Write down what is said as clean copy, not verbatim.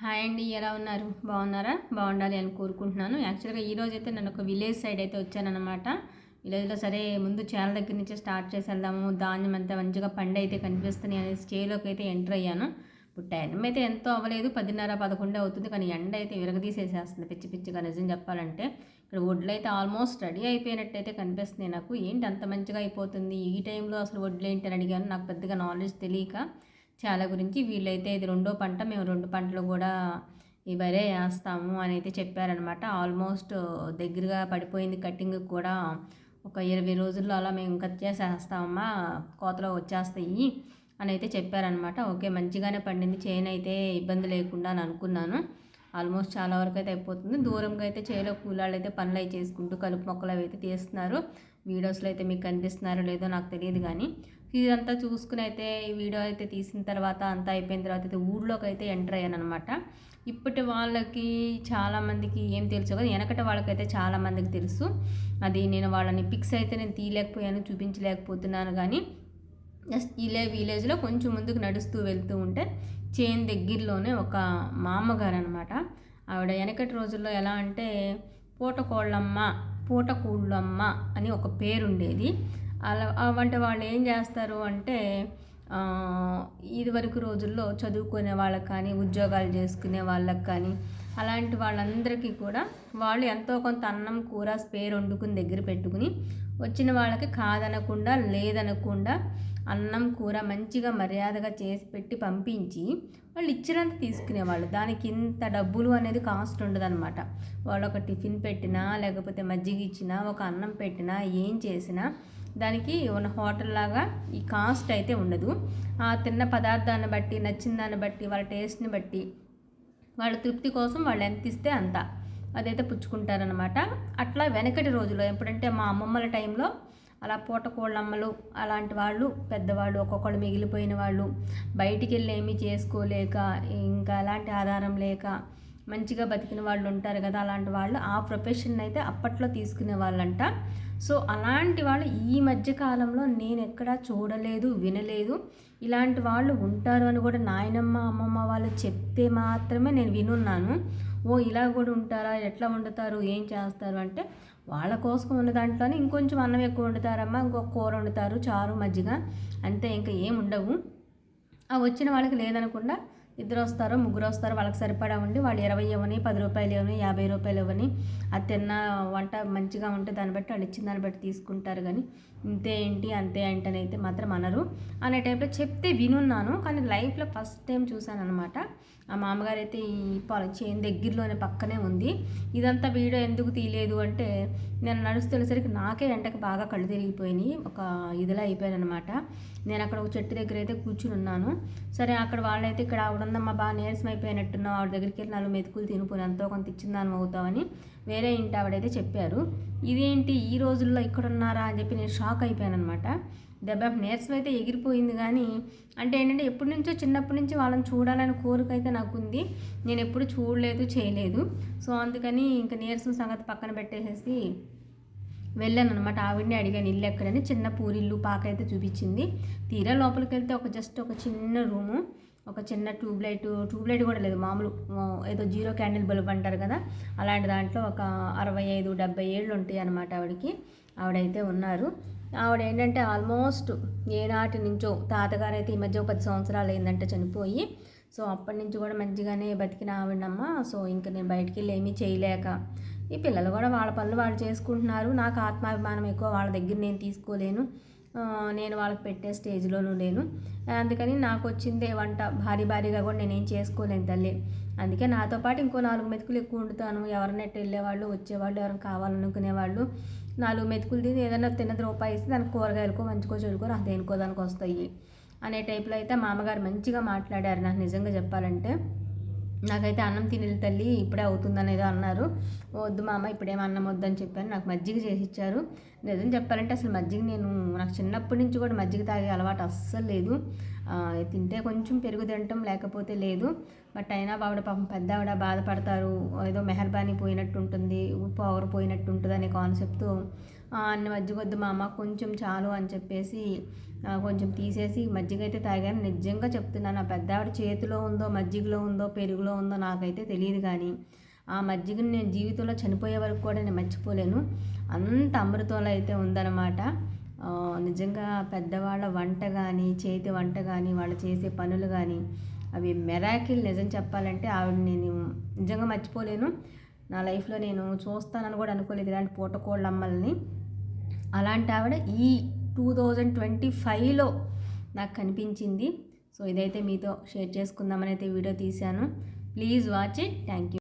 Hi అండి, ఎలా ఉన్నారు? బాగున్నారా? బాగుండాలి అని కోరుకుంటున్నాను. యాక్చువల్గా ఈరోజు అయితే నేను ఒక విలేజ్ సైడ్ అయితే వచ్చానన్నమాట. విలేజ్లో సరే ముందు చేల దగ్గర నుంచే స్టార్ట్ చేసి వెళ్దాము, ధాన్యం అంతా మంచిగా పండు అయితే కనిపిస్తుంది అనేసి చేలోకి అయితే ఎంటర్ అయ్యాను. ఇప్పుడు టైం అయితే ఎంతో అవ్వలేదు, 10:30 11 అవుతుంది. కానీ ఎండ అయితే విరగదీసేసేస్తుంది పిచ్చి పిచ్చిగా, నిజం చెప్పాలంటే. ఇక్కడ వడ్లు అయితే ఆల్మోస్ట్ రెడీ అయిపోయినట్టయితే కనిపిస్తుంది నాకు. ఏంటి అంత మంచిగా అయిపోతుంది ఈ టైంలో, అసలు వడ్లు ఏంటి అని అడిగాను. నాకు పెద్దగా నాలెడ్జ్ తెలియక చాలా గురించి. వీళ్ళైతే ఇది రెండో పంట, మేము 2 పంటలు కూడా ఈ వరే వేస్తాము అని అయితే చెప్పారనమాట. ఆల్మోస్ట్ దగ్గరగా పడిపోయింది, కటింగ్ కూడా ఒక 20 రోజుల్లో అలా మేము కట్ చేసేస్తామమ్మా, కోతలో వచ్చేస్తాయి అని అయితే చెప్పారనమాట. ఓకే, మంచిగానే పండింది, చేను అయితే ఇబ్బంది లేకుండా అని అనుకున్నాను. ఆల్మోస్ట్ చాలా వరకు అయితే అయిపోతుంది. దూరంగా అయితే చేలో కూలాళ్ళు అయితే పనులు అవి చేసుకుంటూ కలుపు మొక్కలు అవి అయితే తీస్తున్నారు. వీడియోస్లో అయితే మీకు కనిపిస్తున్నారో లేదో నాకు తెలియదు, కానీ ఇదంతా చూసుకుని అయితే ఈ వీడియో అయితే తీసిన తర్వాత అంతా అయిపోయిన తర్వాత అయితే ఊళ్ళోకి అయితే ఎంటర్ అయ్యాను అనమాట. ఇప్పటి వాళ్ళకి చాలామందికి ఏం తెలుసు కదా, వెనకటి వాళ్ళకైతే చాలామందికి తెలుసు. అది నేను వాళ్ళని పిక్స్ అయితే నేను తీయలేకపోయాను, చూపించలేకపోతున్నాను. కానీ జస్ట్ విలేజ్లో కొంచెం ముందుకు నడుస్తూ వెళ్తూ ఉంటే చేను దగ్గరలోనే ఒక మా అమ్మగారు అనమాట. ఆవిడ వెనకటి రోజుల్లో ఎలా అంటే పూటకోళ్ళమ్మ, పూటకూళ్ళమ్మ అని ఒక పేరుండేది. అలా అంటే వాళ్ళు ఏం చేస్తారు అంటే, ఇదివరకు రోజుల్లో చదువుకునే వాళ్ళకి కానీ, ఉద్యోగాలు చేసుకునే వాళ్ళకి కానీ, అలాంటి వాళ్ళందరికీ కూడా వాళ్ళు ఎంతో కొంత అన్నం కూర స్పేర్ వండుకుని దగ్గర పెట్టుకుని వచ్చిన వాళ్ళకి కాదనకుండా లేదనకుండా అన్నం కూర మంచిగా మర్యాదగా చేసి పెట్టి పంపించి వాళ్ళు ఇచ్చినంత తీసుకునేవాళ్ళు. దానికి ఇంత డబ్బులు అనేది కాస్ట్ ఉండదన్నమాట. వాళ్ళు ఒక టిఫిన్ పెట్టినా, లేకపోతే మజ్జిగ ఇచ్చినా, ఒక అన్నం పెట్టినా, ఏం చేసినా దానికి ఉన్న హోటల్ లాగా ఈ కాస్ట్ అయితే ఉండదు. ఆ తిన్న పదార్థాన్ని బట్టి, నచ్చిన దాన్ని బట్టి, వాళ్ళ టేస్ట్ని బట్టి, వాళ్ళ తృప్తి కోసం వాళ్ళు ఎంత ఇస్తే అంత అదైతే పుచ్చుకుంటారనమాట. అట్లా వెనకటి రోజుల్లో, ఎప్పుడంటే మా అమ్మమ్మల టైంలో అలా పూటకోళ్ళమ్మలు అలాంటి వాళ్ళు, పెద్దవాళ్ళు, ఒక్కొక్కళ్ళు మిగిలిపోయిన వాళ్ళు, బయటికి వెళ్ళి ఏమీ చేసుకోలేక, ఇంకా అలాంటి ఆధారం లేక మంచిగా బతికిన వాళ్ళు ఉంటారు కదా, అలాంటి వాళ్ళు ఆ ప్రొఫెషన్ అయితే అప్పట్లో తీసుకునే వాళ్ళంట. సో అలాంటి వాళ్ళు ఈ మధ్య కాలంలో నేను ఎక్కడా చూడలేదు, వినలేదు. ఇలాంటి వాళ్ళు ఉంటారు అని కూడా నాయనమ్మ, అమ్మమ్మ వాళ్ళు చెప్తే మాత్రమే నేను వినున్నాను. ఓ ఇలా కూడా ఉంటారా, ఎట్లా వండుతారు, ఏం చేస్తారు అంటే, వాళ్ళ కోసం ఉన్న దాంట్లోనే ఇంకొంచెం అన్నం ఎక్కువ వండుతారమ్మా, ఇంకొక కూర వండుతారు, చారు మజ్జిగ, అంతే, ఇంకా ఏం ఉండవు. ఆ వచ్చిన వాళ్ళకి లేదనకుండా ఇద్దరు వస్తారో ముగ్గురు వస్తారో వాళ్ళకి సరిపడా ఉండి వాళ్ళు 20 ఇవ్వని, 10 రూపాయలు ఇవ్వని, 50 రూపాయలు ఇవ్వని, అది తిన్న వంట మంచిగా ఉంటే దాన్ని బట్టి వాళ్ళు ఇచ్చిన దాన్ని బట్టి తీసుకుంటారు. కానీ ఇంతే ఏంటి అంతే ఏంటని అయితే మాత్రం అనరు అనే టైప్లో చెప్తే వినున్నాను. కానీ లైఫ్లో ఫస్ట్ టైం చూశాను అనమాట. ఆ మామగారు అయితే ఈ చేను దగ్గరలోనే పక్కనే ఉంది. ఇదంతా వీడియో ఎందుకు తీయలేదు అంటే, నేను నడుస్తున్నసరికి నాకే ఎండకి బాగా కళ్ళు తిరిగిపోయినాయి, ఒక ఇదిలా అయిపోయాను అనమాట. నేను అక్కడ ఒక చెట్టు దగ్గర అయితే కూర్చుని ఉన్నాను. సరే అక్కడ వాళ్ళైతే, ఇక్కడ ఆవిడందమ్మా బాగా నీరసం అయిపోయినట్టున్నావు, ఆవిడ దగ్గరికి వెళ్ళి 4 మెతుకులు తినిపోయి ఎంతో కొంత ఇచ్చిన దాని అవుతామని వేరే ఇంటి ఆవిడైతే చెప్పారు. ఇదేంటి ఈ రోజుల్లో ఇక్కడ ఉన్నారా అని చెప్పి నేను షాక్ అయిపోయాను అనమాట. దెబ్బ నీరసం అయితే ఎగిరిపోయింది. కానీ అంటే ఏంటంటే ఎప్పటి నుంచో చిన్నప్పటి నుంచి వాళ్ళని చూడాలని కోరిక అయితే నాకు ఉంది. నేను ఎప్పుడు చూడలేదు, చేయలేదు. సో అందుకని ఇంకా నీరసం సంగతి పక్కన పెట్టేసేసి వెళ్ళాను అనమాట. ఆవిడని అడిగాను ఇల్లు ఎక్కడని. చిన్న పూరిల్లు పాక అయితే చూపించింది. తీరా లోపలికి వెళ్తే జస్ట్ ఒక చిన్న రూము, ఒక చిన్న ట్యూబ్లైట్ కూడా లేదు, మామూలు ఏదో 0 క్యాండిల్ బల్బ్ అంటారు కదా, అలాంటి దాంట్లో ఒక 65-70 ఏళ్ళు ఉంటాయి అనమాట ఆవిడకి. ఆవిడైతే ఉన్నారు. ఆవిడ ఏంటంటే ఆల్మోస్ట్ ఏనాటి నుంచో, తాతగారు అయితే ఈ మధ్య 10 సంవత్సరాలు అయిందంటే చనిపోయి. సో అప్పటి నుంచి కూడా మంచిగానే బతికిన ఆవిడమ్మ. సో ఇంకా నేను బయటికి వెళ్ళి ఏమీ చేయలేక, ఈ పిల్లలు కూడా వాళ్ళ పనులు వాళ్ళు చేసుకుంటున్నారు. నాకు ఆత్మాభిమానం ఎక్కువ, వాళ్ళ దగ్గర నేను తీసుకోలేను, నేను వాళ్ళకి పెట్టే స్టేజ్లోనూ లేను. అందుకని నాకు వచ్చిందే వంట భారీగా కూడా నేనేం చేసుకోలేను తల్లి. అందుకే నాతో పాటు ఇంకో 4 మెతుకులు ఎక్కువ వండుతాను. ఎవరైనా ఎట్టు వెళ్ళేవాళ్ళు, వచ్చేవాళ్ళు, ఎవరైనా కావాలనుకునేవాళ్ళు 4 మెతుకులు తిని ఏదైనా తిన్నది రూపాయి ఇస్తే దానికి కూరగాయలకో మంచికో చెడుకో నాకు దేనికో దానికి వస్తాయి అనే టైప్లో అయితే మా అమ్మగారు మంచిగా మాట్లాడారు. నాకు నిజంగా చెప్పాలంటే, నాకైతే అన్నం తినేది తల్లి ఇప్పుడే అవుతుందనేదో అన్నారు. వద్దు మామ ఇప్పుడేమో అన్నం వద్దని చెప్పాను. నాకు మజ్జిగ చేసి ఇచ్చారు. నిజం చెప్పాలంటే అసలు మజ్జిగ నాకు చిన్నప్పటి నుంచి కూడా మజ్జిగ తాగే అలవాటు అస్సలు లేదు. తింటే కొంచెం పెరుగు తినటం, లేకపోతే లేదు. బట్ అయినా ఆవిడ పాపం పెద్ద ఆవిడ బాధపడతారు, ఏదో మెహర్బానీ పోయినట్టు ఉంటుంది, పవర్ పోయినట్టు ఉంటుంది అనే కాన్సెప్ట్తో అన్ని మజ్జిగ వద్దు మా అమ్మ కొంచెం చాలు అని చెప్పేసి కొంచెం తీసేసి మజ్జిగ అయితే తాగాను. నిజంగా చెప్తున్నాను, ఆ పెద్ద ఆవిడ చేతిలో ఉందో మజ్జిగలో ఉందో పెరుగులో ఉందో నాకైతే తెలియదు, కానీ ఆ మజ్జిగని నేను జీవితంలో చనిపోయే వరకు కూడా నేను మర్చిపోలేను. అంత అమృతంలో అయితే ఉందన్నమాట. నిజంగా పెద్దవాళ్ళ వంట కానీ, చేతి వంట కానీ, వాళ్ళు చేసే పనులు కానీ అవి మెరాకిల్. నిజం చెప్పాలంటే ఆవిడ నేను నిజంగా మర్చిపోలేను. నా లైఫ్లో నేను చూస్తానని కూడా అనుకోలేదు ఇలాంటి పూటకోళ్ళమ్మల్ని. అలాంటి ఆవిడ ఈ 2025లో నాకు కనిపించింది. సో ఇదైతే మీతో షేర్ చేసుకుందామని అయితే వీడియో తీశాను. Please watch it. Thank you.